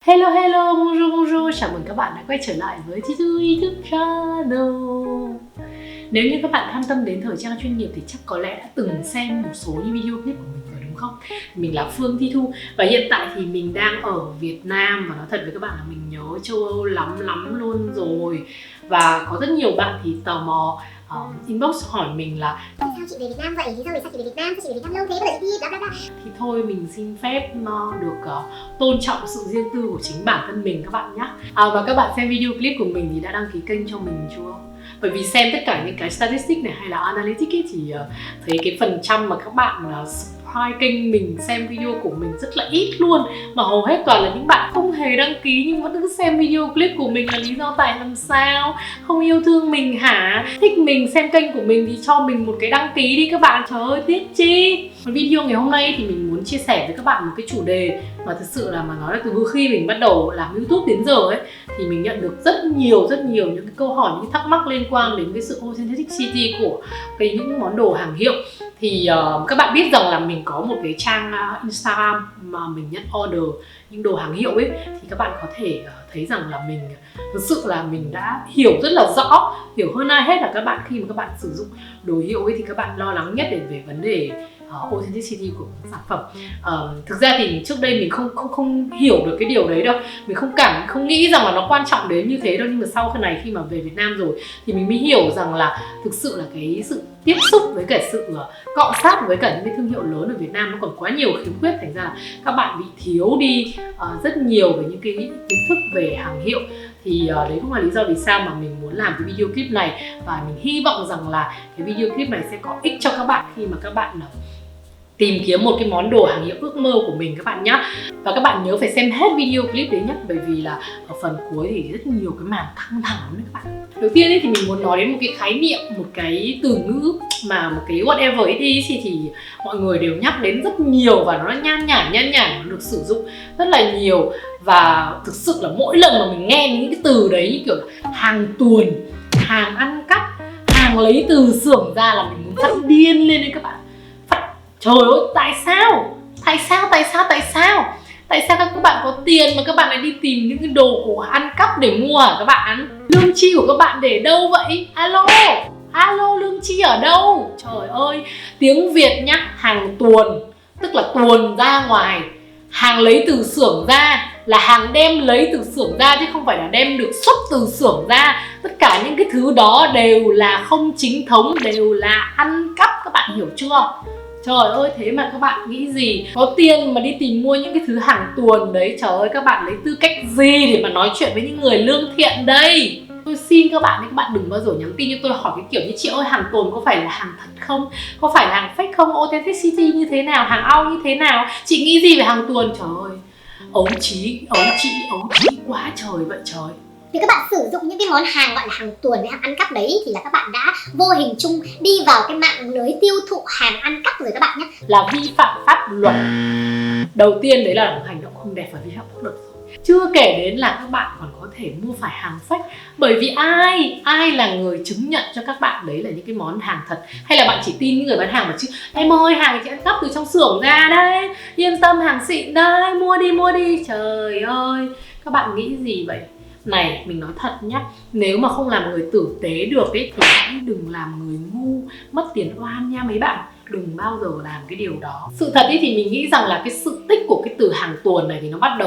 Hello hello, bonjour bonjour, chào mừng các bạn đã quay trở lại với Chi Thu YouTube Channel. Nếu như các bạn quan tâm đến thời trang chuyên nghiệp thì chắc có lẽ đã từng xem một số những video clip của mình rồi đúng không? Mình là Phương Thi Thu và hiện tại thì mình đang ở Việt Nam và nói thật với các bạn là mình nhớ châu Âu lắm luôn rồi. Và có rất nhiều bạn thì tò mò inbox hỏi mình là sao chị về Việt Nam vậy? Thì sao chị về Việt Nam? Sao chị về Việt Nam lâu thế? Bây giờ chị đi bla bla bla. thì thôi mình xin phép được tôn trọng sự riêng tư của chính bản thân mình các bạn nhé. Và các bạn xem video clip của mình thì đã đăng ký kênh cho mình chưa? Bởi vì xem tất cả những cái statistics này hay là analytics ấy, thì thấy cái phần trăm mà các bạn subscribe kênh mình xem video của mình rất là ít luôn. Mà hầu hết toàn là những bạn không hề đăng ký nhưng vẫn cứ xem video clip của mình, là lý do tại làm sao? Không yêu thương mình hả? Thích mình xem kênh của mình thì cho mình một cái đăng ký đi các bạn. Trời ơi tiếc chi. Video ngày hôm nay thì mình muốn chia sẻ với các bạn một cái chủ đề mà thực sự là mà nói là từ khi mình bắt đầu làm YouTube đến giờ ấy thì mình nhận được rất nhiều những cái câu hỏi, những cái thắc mắc liên quan đến cái sự authenticity của những món đồ hàng hiệu. Thì các bạn biết rằng là mình có một cái trang Instagram mà mình nhận order những đồ hàng hiệu ấy, thì các bạn có thể thấy rằng là mình thực sự là mình đã hiểu rất là rõ, hiểu hơn ai hết là các bạn khi mà các bạn sử dụng đồ hiệu ấy thì các bạn lo lắng nhất về vấn đề authenticity của sản phẩm. Thực ra thì trước đây mình không hiểu được cái điều đấy đâu, mình không nghĩ rằng là nó quan trọng đến như thế đâu, nhưng mà sau này khi mà về Việt Nam rồi thì mình mới hiểu rằng là thực sự là cái sự tiếp xúc với cả sự cọ sát với cả những cái thương hiệu lớn ở Việt Nam nó còn quá nhiều khiếm khuyết, thành ra là các bạn bị thiếu đi rất nhiều về những cái kiến thức về hàng hiệu. Thì đấy cũng là lý do vì sao mà mình muốn làm cái video clip này, và mình hy vọng rằng là cái video clip này sẽ có ích cho các bạn khi mà các bạn tìm kiếm một cái món đồ hàng hiệu ước mơ của mình các bạn nhé. Và các bạn nhớ phải xem hết video clip đấy nhé, bởi vì là ở phần cuối thì rất nhiều cái màn căng thẳng đấy các bạn. Đầu tiên ấy thì mình muốn nói đến một cái khái niệm, một cái từ ngữ mà một cái whatever it is thì mọi người đều nhắc đến rất nhiều, và nó nhan nhản nó được sử dụng rất là nhiều. Và thực sự là mỗi lần mà mình nghe những cái từ đấy như kiểu là hàng tuồn, hàng ăn cắp, hàng lấy từ xưởng ra là mình muốn phát điên lên đấy các bạn. Trời ơi, tại sao các bạn có tiền mà các bạn lại đi tìm những cái đồ của ăn cắp để mua hả các bạn? Lương chi của các bạn để đâu vậy? Alo, lương chi ở đâu? Trời ơi, tiếng Việt nhá, hàng tuồn tức là tuồn ra ngoài, hàng lấy từ xưởng ra là hàng đem lấy từ xưởng ra chứ không phải là đem được xuất từ xưởng ra. Tất cả những cái thứ đó đều là không chính thống, đều là ăn cắp, các bạn hiểu chưa? Trời ơi, thế mà các bạn nghĩ gì? Có tiền mà đi tìm mua những cái thứ hàng tuồn đấy. Trời ơi, các bạn lấy tư cách gì để mà nói chuyện với những người lương thiện đây? Tôi xin các bạn các bạn đừng bao giờ nhắn tin cho tôi hỏi cái kiểu như chị ơi, hàng tuồn có phải là hàng thật không? Có phải là hàng fake không? Authenticity như thế nào? Hàng au như thế nào? Chị nghĩ gì về hàng tuồn? Trời ơi, ấu trí quá trời vậy trời. Vì các bạn sử dụng những cái món hàng gọi là hàng tuồn với hàng ăn cắp đấy thì là các bạn đã vô hình chung đi vào cái mạng lưới tiêu thụ hàng ăn cắp rồi các bạn nhé. Là vi phạm pháp luật. Đầu tiên đấy là một hành động không đẹp và vi phạm pháp luật. Chưa kể đến là các bạn còn có thể mua phải hàng fake. Bởi vì ai là người chứng nhận cho các bạn đấy là những cái món hàng thật? Hay là bạn chỉ tin những người bán hàng mà chứ em ơi, hàng chị ăn cắp từ trong xưởng ra đấy, yên tâm hàng xịn đây, mua đi. Trời ơi, các bạn nghĩ gì vậy? Này, mình nói thật nhá, nếu mà không làm người tử tế được ấy thì hãy đừng làm người ngu, mất tiền oan nha mấy bạn. Đừng bao giờ làm cái điều đó. Sự thật ấy thì mình nghĩ rằng là cái sự tích của cái từ hàng tuồn này thì nó bắt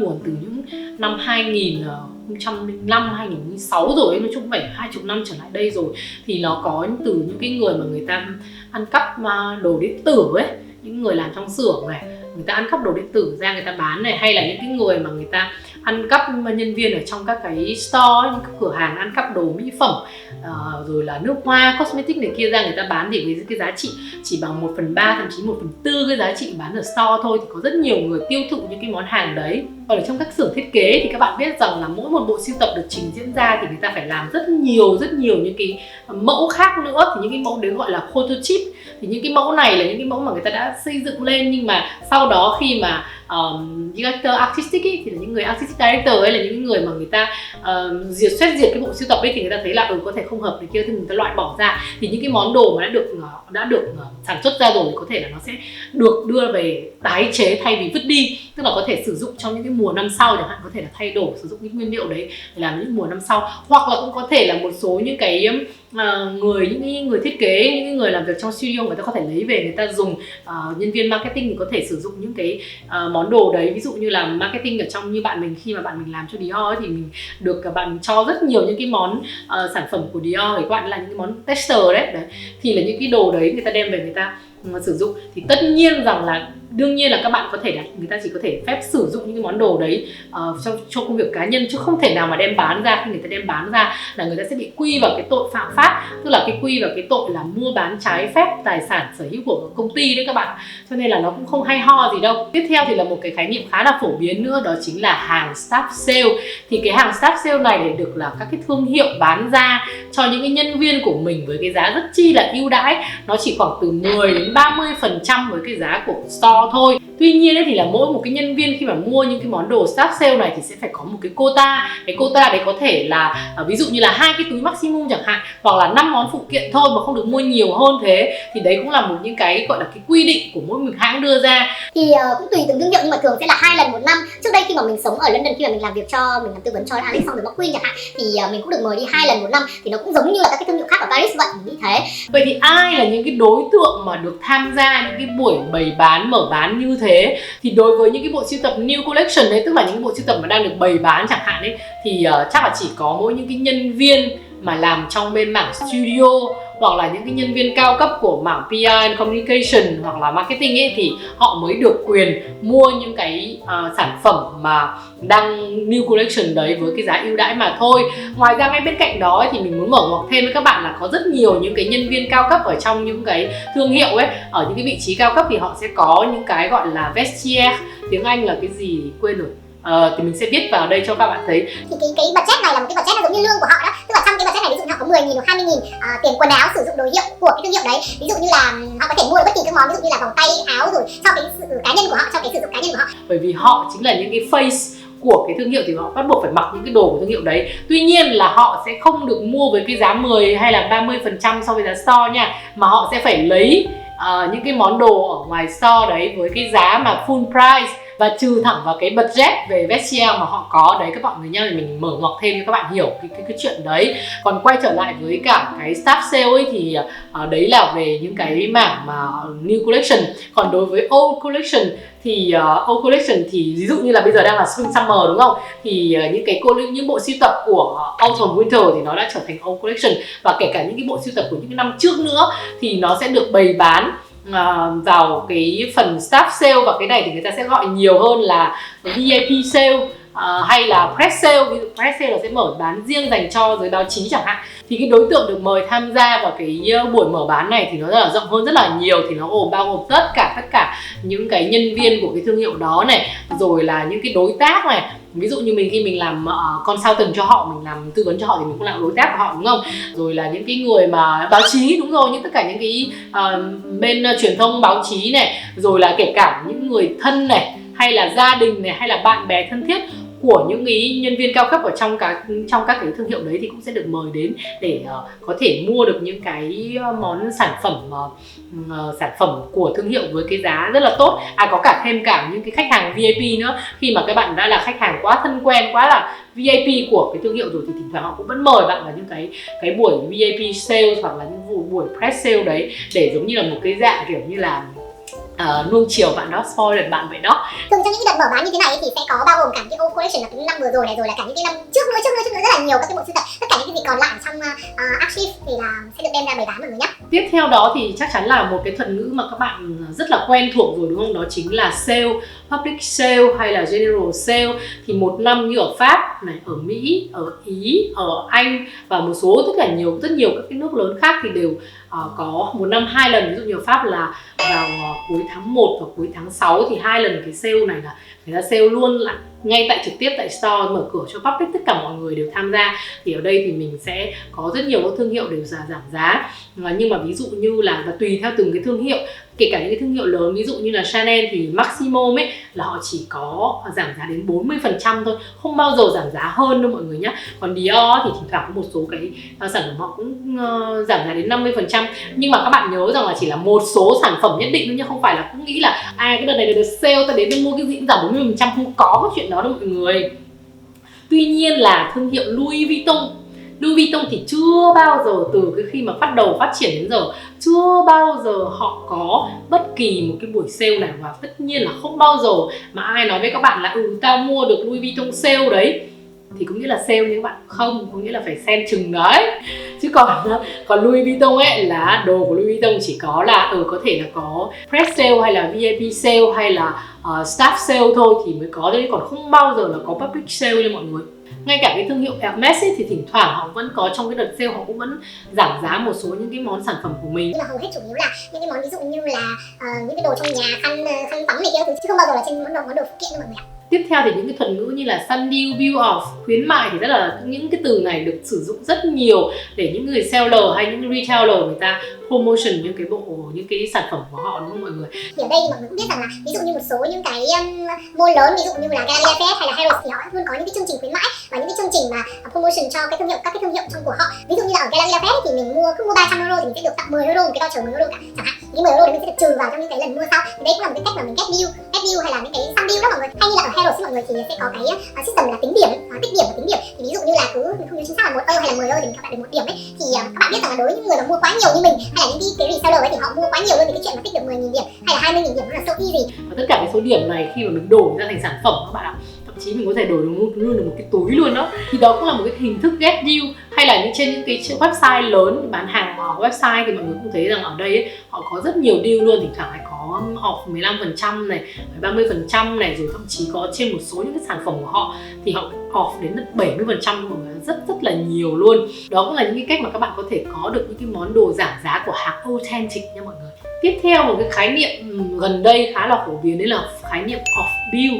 nguồn từ những năm 2005, 2006 rồi ấy. Nói chung phải 20 năm trở lại đây rồi. Thì nó có từ những cái người mà người ta ăn cắp đồ điện tử ấy, những người làm trong xưởng này, người ta ăn cắp đồ điện tử ra người ta bán này, hay là những cái người mà người ta ăn cắp nhân viên ở trong các cái store, những cái cửa hàng ăn cắp đồ mỹ phẩm, rồi là nước hoa, cosmetic này kia ra người ta bán thì với cái giá trị chỉ bằng 1/3, thậm chí 1/4 cái giá trị bán ở store thôi, thì có rất nhiều người tiêu thụ những cái món hàng đấy. Còn ở trong các xưởng thiết kế thì các bạn biết rằng là mỗi một bộ sưu tập được trình diễn ra thì người ta phải làm rất nhiều những cái mẫu khác nữa, thì những cái mẫu đấy gọi là prototype. Thì những cái mẫu này là những cái mẫu mà người ta đã xây dựng lên, nhưng mà sau đó khi mà director artistic ấy, thì là những người artistic director ấy, là những người mà người ta duyệt cái bộ sưu tập ấy, thì người ta thấy là có thể không hợp này kia thì người ta loại bỏ ra. Thì những cái món đồ mà đã được sản xuất ra rồi thì có thể là nó sẽ được đưa về tái chế thay vì vứt đi, tức là có thể sử dụng trong những cái mùa năm sau chẳng hạn, có thể là thay đổi sử dụng những nguyên liệu đấy để làm những mùa năm sau. Hoặc là cũng có thể là một số những cái những người thiết kế, những người làm việc trong studio, người ta có thể lấy về người ta dùng. Nhân viên marketing thì có thể sử dụng những cái món đồ đấy, ví dụ như là marketing ở trong, như bạn mình khi mà bạn mình làm cho Dior ấy, thì mình được bạn mình cho rất nhiều những cái món sản phẩm của Dior, thì các bạn là những cái món tester đấy, thì là những cái đồ đấy người ta đem về người ta sử dụng. Thì tất nhiên rằng là đương nhiên là các bạn có thể là người ta chỉ có thể phép sử dụng những cái món đồ đấy cho công việc cá nhân, chứ không thể nào mà đem bán ra. Khi người ta đem bán ra là người ta sẽ bị quy vào cái tội phạm pháp, tức là cái quy vào cái tội là mua bán trái phép tài sản sở hữu của công ty đấy các bạn. Cho nên là nó cũng không hay ho gì đâu. Tiếp theo thì là một cái khái niệm khá là phổ biến nữa, đó chính là hàng staff sale. Thì cái hàng staff sale này để được là các cái thương hiệu bán ra cho những cái nhân viên của mình với cái giá rất chi là ưu đãi, nó chỉ khoảng từ 10 đến 30% với cái giá của store thôi. Tuy nhiên ấy, thì là mỗi một cái nhân viên khi mà mua những cái món đồ staff sale này thì sẽ phải có một cái quota. Cái quota đấy có thể là ví dụ như là 2 cái túi maximum chẳng hạn, hoặc là 5 món phụ kiện thôi, mà không được mua nhiều hơn thế. Thì đấy cũng là một những cái gọi là cái quy định của mỗi một hãng đưa ra. Thì cũng tùy từng thương hiệu, nhưng mà thường sẽ là 2 lần một năm. Trước đây khi mà mình sống ở London, khi mà mình làm việc mình làm tư vấn cho Alexander McQueen chẳng hạn, thì mình cũng được mời đi 2 lần một năm. Thì nó cũng giống như là các cái thương hiệu khác ở Paris vậy, mình nghĩ thế. Vậy thì ai là những cái đối tượng mà được tham gia những cái buổi bày bán, mở bán như thế? Thì đối với những cái bộ sưu tập New Collection đấy, tức là những cái bộ sưu tập mà đang được bày bán chẳng hạn ấy, thì chắc là chỉ có mỗi những cái nhân viên mà làm trong bên mảng studio, hoặc là những cái nhân viên cao cấp của mảng PR and Communication hoặc là marketing ấy, thì họ mới được quyền mua những cái sản phẩm mà đăng New Collection đấy với cái giá ưu đãi mà thôi. Ngoài ra ngay bên cạnh đó thì mình muốn mở ngoặc thêm với các bạn là có rất nhiều những cái nhân viên cao cấp ở trong những cái thương hiệu ấy, ở những cái vị trí cao cấp thì họ sẽ có những cái gọi là vestiaire, tiếng Anh là cái gì quên rồi. Thì mình sẽ viết vào đây cho các bạn thấy. Thì cái budget này là một cái budget là giống như lương của họ đó, tức là trong cái budget này ví dụ họ có 10.000 hoặc 20.000 tiền quần áo sử dụng đồ hiệu của cái thương hiệu đấy. Ví dụ như là họ có thể mua bất kỳ các món, ví dụ như là vòng tay, áo rồi cho cái sự cá nhân của họ, cho cái sử dụng cá nhân của họ. Bởi vì họ chính là những cái face của cái thương hiệu thì họ bắt buộc phải mặc những cái đồ của thương hiệu đấy. Tuy nhiên là họ sẽ không được mua với cái giá 10 hay là 30% so với giá store nha, mà họ sẽ phải lấy những cái món đồ ở ngoài store đấy với cái giá mà full price và trừ thẳng vào cái budget về vestiaire mà họ có đấy các bạn người nha. Thì mình mở ngoặc thêm cho các bạn hiểu cái chuyện đấy. Còn quay trở lại với cả cái staff sale ấy thì đấy là về những cái mảng mà New Collection. Còn đối với Old Collection thì Old Collection thì ví dụ như là bây giờ đang là Spring Summer đúng không? Thì những bộ sưu tập của Autumn Winter thì nó đã trở thành Old Collection, và kể cả những cái bộ sưu tập của những cái năm trước nữa thì nó sẽ được bày bán vào cái phần staff sale, và cái này thì người ta sẽ gọi nhiều hơn là VIP sale hay là press sale. Ví dụ press sale là sẽ mở bán riêng dành cho giới báo chí chẳng hạn. Thì cái đối tượng được mời tham gia vào cái buổi mở bán này thì nó rất là rộng hơn rất là nhiều, thì nó bao gồm tất cả những cái nhân viên của cái thương hiệu đó này, rồi là những cái đối tác này. Ví dụ như khi mình làm consultant cho họ, mình làm tư vấn cho họ thì mình cũng là đối tác của họ đúng không? Rồi là những cái người mà báo chí, đúng rồi, tất cả những cái bên truyền thông báo chí này, rồi là kể cả những người thân này, hay là gia đình này, hay là bạn bè thân thiết của những ý nhân viên cao cấp ở trong các cái thương hiệu đấy thì cũng sẽ được mời đến để có thể mua được những cái món sản phẩm của thương hiệu với cái giá rất là tốt. Có thêm cả những cái khách hàng VIP nữa. Khi mà các bạn đã là khách hàng quá thân quen, quá là VIP của cái thương hiệu rồi thì thỉnh thoảng họ cũng vẫn mời bạn vào những cái buổi VIP sale hoặc là những buổi press sale đấy, để giống như là một cái dạng kiểu như là nuông chiều bạn đó, spoil được bạn vậy đó. Thường trong những cái đợt mở bán như thế này thì sẽ có bao gồm cả cái Old Collection là cái năm vừa rồi này, rồi là cả những cái năm trước nữa rất là nhiều các cái bộ sưu tập, tất cả những cái gì còn lại trong archive thì là sẽ được đem ra bày bán mọi người nhé. Tiếp theo đó thì chắc chắn là một cái thuật ngữ mà các bạn rất là quen thuộc rồi đúng không? Đó chính là sale, public sale hay là general sale. Thì một năm như ở Pháp này, ở Mỹ, ở Ý, ở Anh và một số rất nhiều các cái nước lớn khác thì đều có một năm 2 lần. Ví dụ như ở Pháp là vào cuối tháng 1 và cuối tháng 6 thì 2 lần cái sale này là người ta sale luôn lại ngay tại trực tiếp tại store, mở cửa cho public, tất cả mọi người đều tham gia. Thì ở đây thì mình sẽ có rất nhiều các thương hiệu đều giảm giá. Nhưng mà ví dụ như là và tùy theo từng cái thương hiệu, kể cả những cái thương hiệu lớn ví dụ như là Chanel thì maximum ấy là họ chỉ có giảm giá đến 40% thôi, không bao giờ giảm giá hơn đâu mọi người nhé. Còn Dior thì thỉnh thoảng có một số cái sản phẩm họ cũng giảm giá đến 50%, nhưng mà các bạn nhớ rằng là chỉ là một số sản phẩm nhất định thôi nhé, không phải là cũng nghĩ là cái đợt này là đợt sale ta đến đây mua cái gì cũng giảm 40%, không có cái chuyện đó đâu mọi người. Tuy nhiên là thương hiệu Louis Vuitton thì chưa bao giờ từ cái khi mà bắt đầu phát triển đến giờ chưa bao giờ họ có bất kỳ một cái buổi sale nào, và tất nhiên là không bao giờ mà ai nói với các bạn là tao mua được Louis Vuitton sale đấy thì có nghĩa là sale, nhưng các bạn không, có nghĩa là phải xem chừng đấy. Chứ còn Louis Vuitton ấy là đồ của Louis Vuitton chỉ có là có thể là có press sale hay là VIP sale hay là staff sale thôi thì mới có đấy, còn không bao giờ là có public sale nha mọi người. Ngay cả cái thương hiệu Hermes ấy, thì thỉnh thoảng họ vẫn có trong cái đợt sale, họ cũng vẫn giảm giá một số những cái món sản phẩm của mình. Nhưng mà hầu hết chủ yếu là những cái món ví dụ như là những cái đồ trong nhà, khăn tắm này kia thứ, chứ không bao giờ là trên món đồ phụ kiện nha mọi người ạ. Tiếp theo thì những cái thuật ngữ như là săn deal, build off, khuyến mại thì rất là những cái từ này được sử dụng rất nhiều để những người seller hay những retailer người ta promotion những cái sản phẩm của họ, đúng không mọi người? Thì ở đây thì mọi người cũng biết rằng là ví dụ như một số những cái mall lớn ví dụ như là Galeria Lafayette hay là Harrods thì họ luôn có những cái chương trình khuyến mãi và những cái chương trình mà promotion cho các cái thương hiệu trong của họ. Ví dụ như là ở Galeria Lafayette thì mình cứ mua 300 euro thì mình sẽ được tặng 10 euro, một cái voucher 10 euro cả chẳng hạn. Thì 10 euro thì mình sẽ được trừ vào trong những cái lần mua sau. Thì đây cũng là một cái cách mà mình get deal hay là những cái săn deal đó mọi người. Hay như là ở Harrods mọi người thì sẽ có cái system là tính điểm, tích điểm và tính điểm. Thì ví dụ như là cứ mình không nhớ chính xác là 1 euro hay là 10 euro thì các bạn được 1 điểm ấy. Thì các bạn biết rằng là đối với những người mà mua quá nhiều như mình hay là những cái reseller ấy thì họ mua quá nhiều luôn, thì cái chuyện mà tích được 10.000 điểm hay là 20.000 điểm nó là so easy. Và tất cả cái số điểm này khi mà mình đổi ra thành sản phẩm các bạn ạ, thậm chí mình có thể đổi luôn được một cái túi luôn đó. Thì đó cũng là một cái hình thức get deal. Hay là trên những cái website lớn bán hàng ở website thì mọi người cũng thấy rằng ở đây ấy, họ có rất nhiều deal luôn, thỉnh thoảng hay có off 15% này, 30% này, rồi thậm chí có trên một số những cái sản phẩm của họ thì họ off đến 70% mọi người, rất là nhiều luôn. Đó cũng là những cái cách mà các bạn có thể có được những cái món đồ giảm giá của hàng authentic nha mọi người. Tiếp theo một cái khái niệm gần đây khá là phổ biến đấy là khái niệm off bill.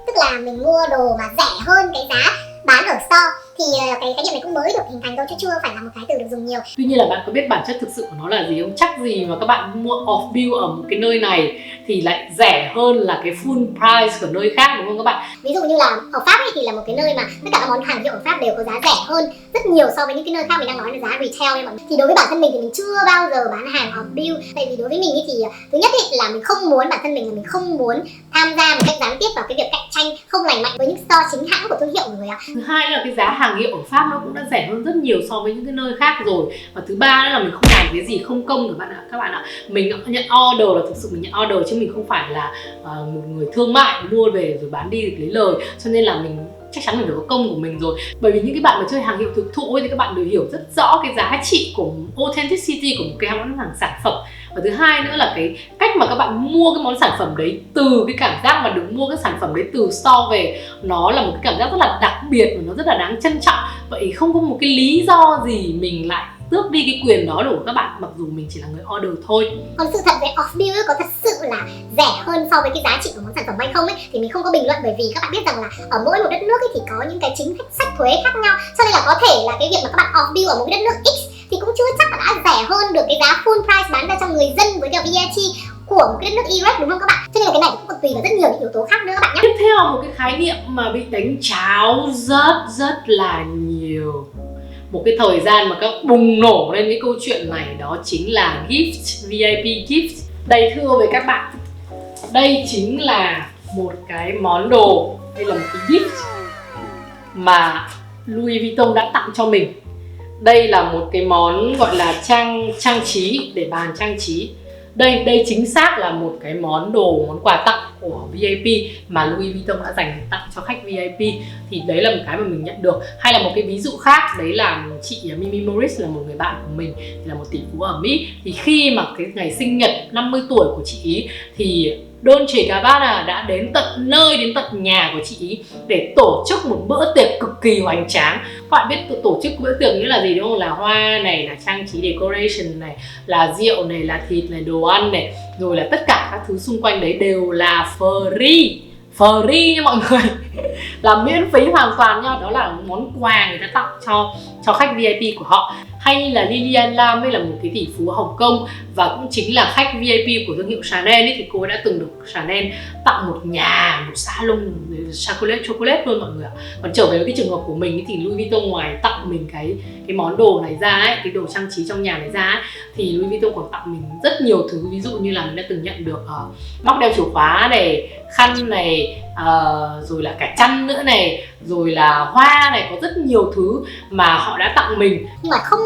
Tức là mình mua đồ mà rẻ hơn cái giá bán ở store. Thì cái khái niệm này cũng mới được hình thành thôi chứ chưa phải là một cái từ được dùng nhiều. Tuy nhiên là bạn có biết bản chất thực sự của nó là gì không? Chắc gì mà các bạn mua off bill ở một cái nơi này thì lại rẻ hơn là cái full price của nơi khác, đúng không các bạn? Ví dụ như là ở Pháp ấy thì là một cái nơi mà tất cả các món hàng hiệu ở Pháp đều có giá rẻ hơn rất nhiều so với những cái nơi khác mình đang nói là giá retail nha mọi người. Thì đối với bản thân mình thì mình chưa bao giờ bán hàng off bill. Tại vì đối với mình thì thứ nhất ấy là mình không muốn, bản thân mình là mình không muốn tham gia một cách gián tiếp vào cái việc cạnh tranh không lành mạnh với những store chính hãng của thương hiệu mọi người ạ. Thứ hai là cái giá hàng hiệu ở Pháp nó cũng đã rẻ hơn rất nhiều so với những cái nơi khác rồi. Và thứ ba là mình không làm cái gì không công các bạn ạ. Mình nhận order là thực sự mình nhận order chứ mình không phải là một người thương mại mua về rồi bán đi để lấy lời, cho nên là mình chắc chắn mình phải có công của mình rồi. Bởi vì những cái bạn mà chơi hàng hiệu thực thụ ấy thì các bạn đều hiểu rất rõ cái giá trị của authenticity của một cái món hàng sản phẩm. Và thứ hai nữa là cái cách mà các bạn mua cái món sản phẩm đấy, từ cái cảm giác mà được mua cái sản phẩm đấy từ store về, nó là một cái cảm giác rất là đặc biệt và nó rất là đáng trân trọng. Vậy không có một cái lý do gì mình lại tước đi cái quyền đó của các bạn, mặc dù mình chỉ là người order thôi. Còn sự thật về off bill có thật sự là rẻ hơn so với cái giá trị của món sản phẩm hay không ấy thì mình không có bình luận, bởi vì các bạn biết rằng là ở mỗi một đất nước ấy thì có những cái chính sách thuế khác nhau, cho nên là có thể là cái việc mà các bạn off bill ở một cái đất nước X thì cũng chưa chắc là đã rẻ hơn được cái giá full price bán ra cho người dân với cả VAT của một cái đất nước Y, đúng không các bạn? Cho nên là cái này cũng còn tùy vào rất nhiều những yếu tố khác nữa các bạn nhé. Tiếp theo một cái khái niệm mà bị đánh tráo rất là nhiều, một cái thời gian mà các bùng nổ lên cái câu chuyện này, đó chính là gift, VIP gift. Đây thưa với các bạn, đây chính là một cái món đồ, đây là một cái gift mà Louis Vuitton đã tặng cho mình. Đây là một cái món gọi là trang trí, để bàn trang trí. Đây chính xác là một cái món quà tặng của VIP mà Louis Vuitton đã dành tặng cho khách VIP. Thì đấy là một cái mà mình nhận được. Hay là một cái ví dụ khác, đấy là chị Mimi Morris là một người bạn của mình, thì là một tỷ phú ở Mỹ. Thì khi mà cái ngày sinh nhật 50 tuổi của chị ý thì Dolce Gabbana đã đến tận nơi, đến tận nhà của chị ý để tổ chức một bữa tiệc cực kỳ hoành tráng. Các bạn biết tổ chức bữa tiệc nghĩa là gì đúng không? Là hoa này, là trang trí decoration này, là rượu này, là thịt này, đồ ăn này, rồi là tất cả các thứ xung quanh đấy đều là free nha mọi người. là miễn phí hoàn toàn nha, đó là món quà người ta tặng cho khách VIP của họ. Hay là Lilian Lam ấy là một cái tỷ phú Hồng Kông và cũng chính là khách VIP của thương hiệu Chanel ấy, thì cô đã từng được Chanel tặng một nhà, một salon chocolate luôn mọi người ạ. Còn trở về với cái trường hợp của mình ấy, thì Louis Vuitton ngoài tặng mình cái món đồ này ra ấy, cái đồ trang trí trong nhà này ra ấy, thì Louis Vuitton còn tặng mình rất nhiều thứ. Ví dụ như là mình đã từng nhận được móc đeo chìa khóa này, khăn này, rồi là cả chăn nữa này, rồi là hoa này, có rất nhiều thứ mà họ đã tặng mình. Nhưng mà không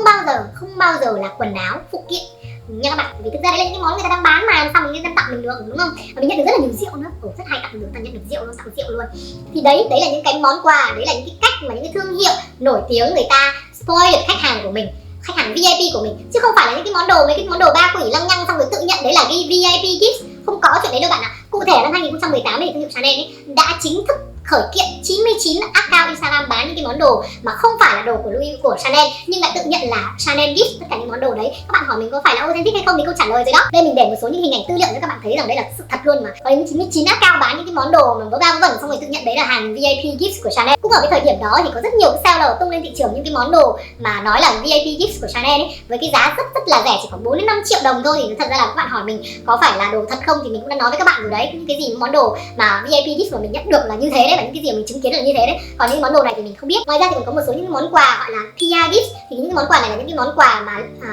bao giờ là quần áo phụ kiện nha các bạn, vì thực ra đấy là những cái món người ta đang bán mà làm sao mình tặng mình được, đúng không? Và mình nhận được rất là nhiều rượu nữa, rất hay tặng được, ta nhận được rượu luôn, tặng rượu luôn. Thì đấy là những cái món quà, đấy là những cái cách mà những cái thương hiệu nổi tiếng người ta spoil được khách hàng của mình, khách hàng VIP của mình, chứ không phải là những cái món đồ, mấy cái món đồ ba quỷ lăng nhăng xong rồi tự nhận đấy là VIP gift. Không có chuyện đấy đâu bạn ạ. Cụ thể năm 2018 thì thương hiệu Chanel ấy đã chính thức khởi kiện 99 account Instagram bán những cái món đồ mà không phải là đồ của Chanel nhưng lại tự nhận là Chanel gift tất cả những món đồ đấy. Các bạn hỏi mình có phải là authentic hay không thì câu trả lời rồi đó. Đây mình để một số những hình ảnh tư liệu cho các bạn thấy rằng đây là sự thật luôn mà. Có đến 99 account bán những cái món đồ mà vớ va vớ vẩn xong rồi tự nhận đấy là hàng VIP gift của Chanel. Cũng ở cái thời điểm đó thì có rất nhiều cái seller tung lên thị trường những cái món đồ mà nói là VIP gift của Chanel ấy với cái giá rất là rẻ, chỉ khoảng 4 đến 5 triệu đồng thôi. Thì thật ra là các bạn hỏi mình có phải là đồ thật không thì mình cũng đã nói với các bạn rồi đấy. Những cái gì món đồ mà VIP gift mà mình nhận được là như thế đấy, và những cái gì mà mình chứng kiến là như thế đấy. Còn những món đồ này thì mình không biết. Ngoài ra thì còn có một số những món quà gọi là PR gift, thì những cái món quà này là những cái món quà mà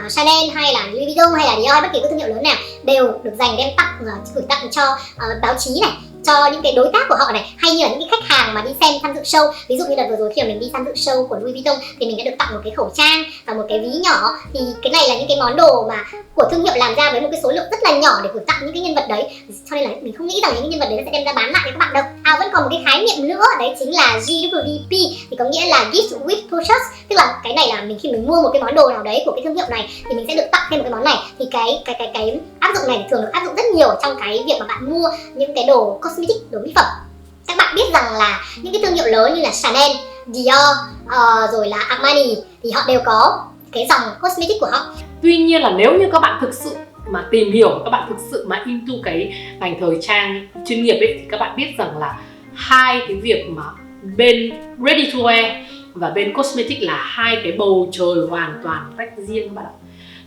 Chanel hay là Louis Vuitton hay là Dior, bất kỳ các thương hiệu lớn nào đều được dành đem tặng, gửi tặng cho báo chí này, cho những cái đối tác của họ này, hay như là những cái khách hàng mà đi xem tham dự show. Ví dụ như đợt vừa rồi khi mà mình đi tham dự show của Louis Vuitton thì mình đã được tặng một cái khẩu trang và một cái ví nhỏ. Thì cái này là những cái món đồ mà của thương hiệu làm ra với một cái số lượng rất là nhỏ để gửi tặng những cái nhân vật đấy, cho nên là mình không nghĩ rằng những cái nhân vật đấy sẽ đem ra bán lại cho các bạn đâu. Vẫn còn một cái khái niệm nữa, đấy chính là GWP, thì có nghĩa là Gift with Purchase, tức là cái này là khi mình mua một cái món đồ nào đấy của cái thương hiệu này thì mình sẽ được tặng thêm một cái món này. Thì cái áp dụng này thường được áp dụng rất nhiều trong cái việc mà bạn mua những cái đồ cosmetic, đồ mỹ phẩm. Các bạn biết rằng là những cái thương hiệu lớn như là Chanel, Dior, rồi là Armani thì họ đều có cái dòng cosmetic của họ. Tuy nhiên là nếu như các bạn thực sự mà tìm hiểu, các bạn thực sự mà into cái ngành thời trang chuyên nghiệp ấy, thì các bạn biết rằng là hai cái việc mà bên ready to wear và bên cosmetic là hai cái bầu trời hoàn toàn tách riêng các bạn ạ.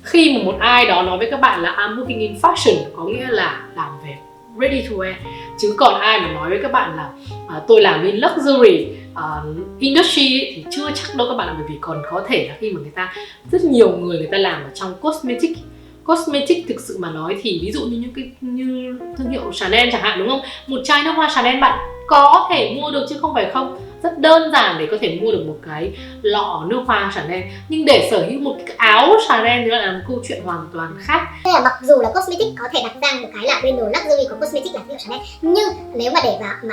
Khi mà một ai đó nói với các bạn là I'm working in fashion, có nghĩa là làm về ready to wear, chứ còn ai mà nói với các bạn là tôi làm in luxury industry ấy, thì chưa chắc đâu các bạn ạ. Bởi vì còn có thể là khi mà rất nhiều người ta làm ở trong cosmetic thực sự mà nói thì ví dụ như như thương hiệu Chanel chẳng hạn, đúng không? Một chai nước hoa Chanel bạn có thể mua được chứ không phải không. Rất đơn giản để có thể mua được một cái lọ nước hoa Chanel, nhưng để sở hữu một cái áo Chanel thì là một câu chuyện hoàn toàn khác. Nên là mặc dù là cosmetic có thể đặt ra một cái là bên đồ luxury của cosmetic là thương hiệu Chanel, nhưng nếu mà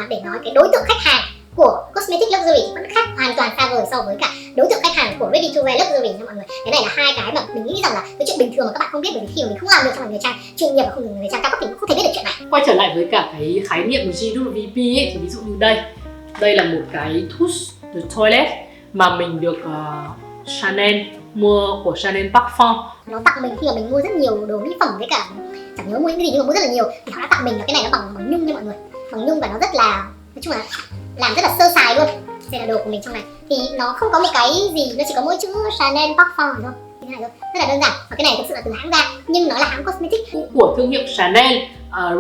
để nói cái đối tượng khách hàng của cosmetic luxury thì vẫn khác hoàn toàn xa vời so với cả đối tượng khách hàng của ready to wear luxury nha mọi người. Cái này là hai cái mà mình nghĩ rằng là cái chuyện bình thường mà các bạn không biết, bởi vì khi mà mình không làm được trong ngành thời trang chuyên nghiệp và không được thời trang cao cấp thì mình không thể biết được chuyện này. Quay trở lại với cả cái khái niệm GWP ấy, thì ví dụ như đây là một cái touche de toilette mà mình được Chanel mua của Chanel Parfum. Nó tặng mình khi mà mình mua rất nhiều đồ mỹ phẩm, với cả chẳng nhớ mua những cái gì nhưng mà mua rất là nhiều, thì họ đã tặng mình là cái này nó bằng nhung nha mọi người, bằng nhung và nó rất là, nói chung là làm rất là sơ sài luôn. Đây là đồ của mình trong này thì nó không có một cái gì, nó chỉ có mỗi chữ Chanel Parfum thôi, như thế này thôi, rất là đơn giản. Và cái này thực sự là từ hãng ra nhưng nó là hãng cosmetic của thương hiệu Chanel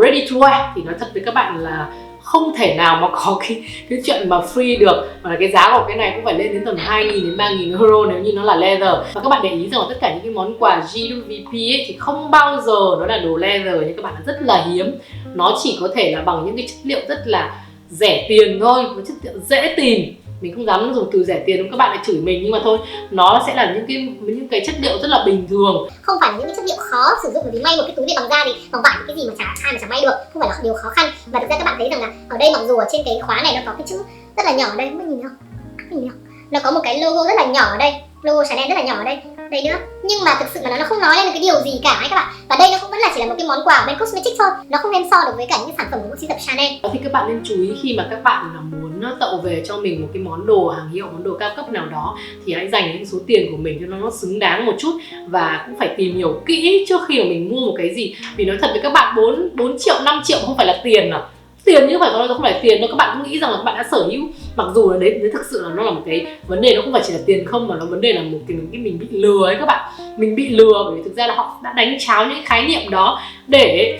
ready to wear. Thì nói thật với các bạn là không thể nào mà có cái chuyện mà free được, mà cái giá của cái này cũng phải lên đến tầm 2.000 đến 3.000 euro nếu như nó là leather. Và các bạn để ý rằng là tất cả những cái món quà GWP ấy thì không bao giờ nó là đồ leather nha các bạn, rất là hiếm. Nó chỉ có thể là bằng những cái chất liệu rất là rẻ tiền thôi, nó chất liệu dễ tìm. Mình không dám dùng từ rẻ tiền đâu các bạn lại chửi mình, nhưng mà thôi, nó sẽ là những cái chất liệu rất là bình thường, không phải là những cái chất liệu khó sử dụng. Bởi vì may một cái túi này bằng da thì bằng vải cái gì mà ai mà chả may được, không phải là điều khó khăn. Và thực ra các bạn thấy rằng là ở đây mặc dù ở trên cái khóa này nó có cái chữ rất là nhỏ ở đây, các bạn nhìn không? Nó có một cái logo rất là nhỏ ở đây, logo Chanel rất là nhỏ ở đây nữa, nhưng mà thực sự mà nó không nói lên được cái điều gì cả ấy các bạn. Và đây nó cũng vẫn là chỉ là một cái món quà bên cosmetic thôi, nó không nên so được với cả những cái sản phẩm của siêu tập Chanel. Thì các bạn nên chú ý khi mà các bạn muốn tậu về cho mình một cái món đồ hàng hiệu, món đồ cao cấp nào đó, thì hãy dành những số tiền của mình cho nó xứng đáng một chút, và cũng phải tìm hiểu kỹ trước khi mà mình mua một cái gì. Vì nói thật với các bạn, 4 triệu 5 triệu không phải là tiền à. Tiền chứ nó không phải tiền đâu. Các bạn cứ nghĩ rằng là các bạn đã sở hữu, mặc dù là đấy thực sự là nó là một cái vấn đề, nó không phải chỉ là tiền không, mà nó vấn đề là một cái mình bị lừa ấy các bạn. Mình bị lừa bởi vì thực ra là họ đã đánh tráo những khái niệm đó để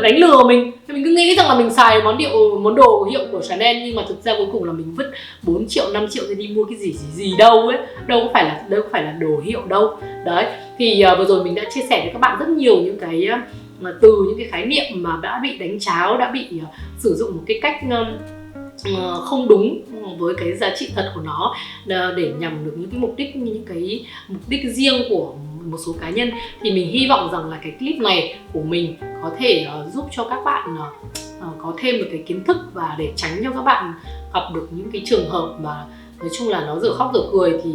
đánh lừa mình. Mình cứ nghĩ rằng là mình xài món đồ hiệu của Chanel, nhưng mà thực ra cuối cùng là mình vứt 4 triệu 5 triệu để đi mua cái gì đâu ấy, đâu có phải là đồ hiệu đâu. Đấy, thì vừa rồi mình đã chia sẻ với các bạn rất nhiều những cái từ những cái khái niệm mà đã bị đánh tráo, đã bị sử dụng một cái cách không đúng với cái giá trị thật của nó để nhằm được những cái mục đích riêng của một số cá nhân. Thì mình hy vọng rằng là cái clip này của mình có thể giúp cho các bạn có thêm một cái kiến thức, và để tránh cho các bạn gặp được những cái trường hợp mà nói chung là nó dở khóc dở cười. Thì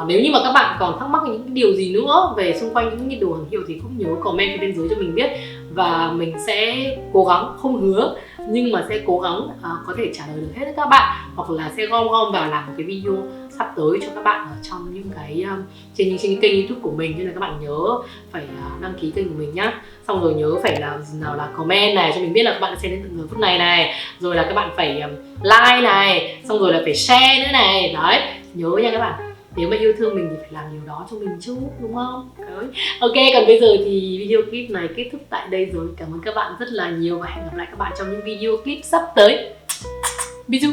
nếu như mà các bạn còn thắc mắc những cái điều gì nữa về xung quanh những cái đồ hàng hiệu thì cũng nhớ comment ở bên dưới cho mình biết, và mình sẽ cố gắng, không hứa nhưng mà sẽ cố gắng có thể trả lời được hết các bạn, hoặc là sẽ gom vào làm một cái video sắp tới cho các bạn ở trong những cái trên kênh YouTube của mình. Nên là các bạn nhớ phải đăng ký kênh của mình nhá, xong rồi nhớ phải là comment này cho mình biết là các bạn đã xem đến tận giờ phút này này, rồi là các bạn phải like này, xong rồi là phải share nữa này. Đấy, nhớ nha các bạn, nếu mà yêu thương mình thì phải làm điều đó cho mình chứ, đúng không? Đấy. Ok, còn bây giờ thì video clip này kết thúc tại đây rồi. Cảm ơn các bạn rất là nhiều và hẹn gặp lại các bạn trong những video clip sắp tới. Bisu.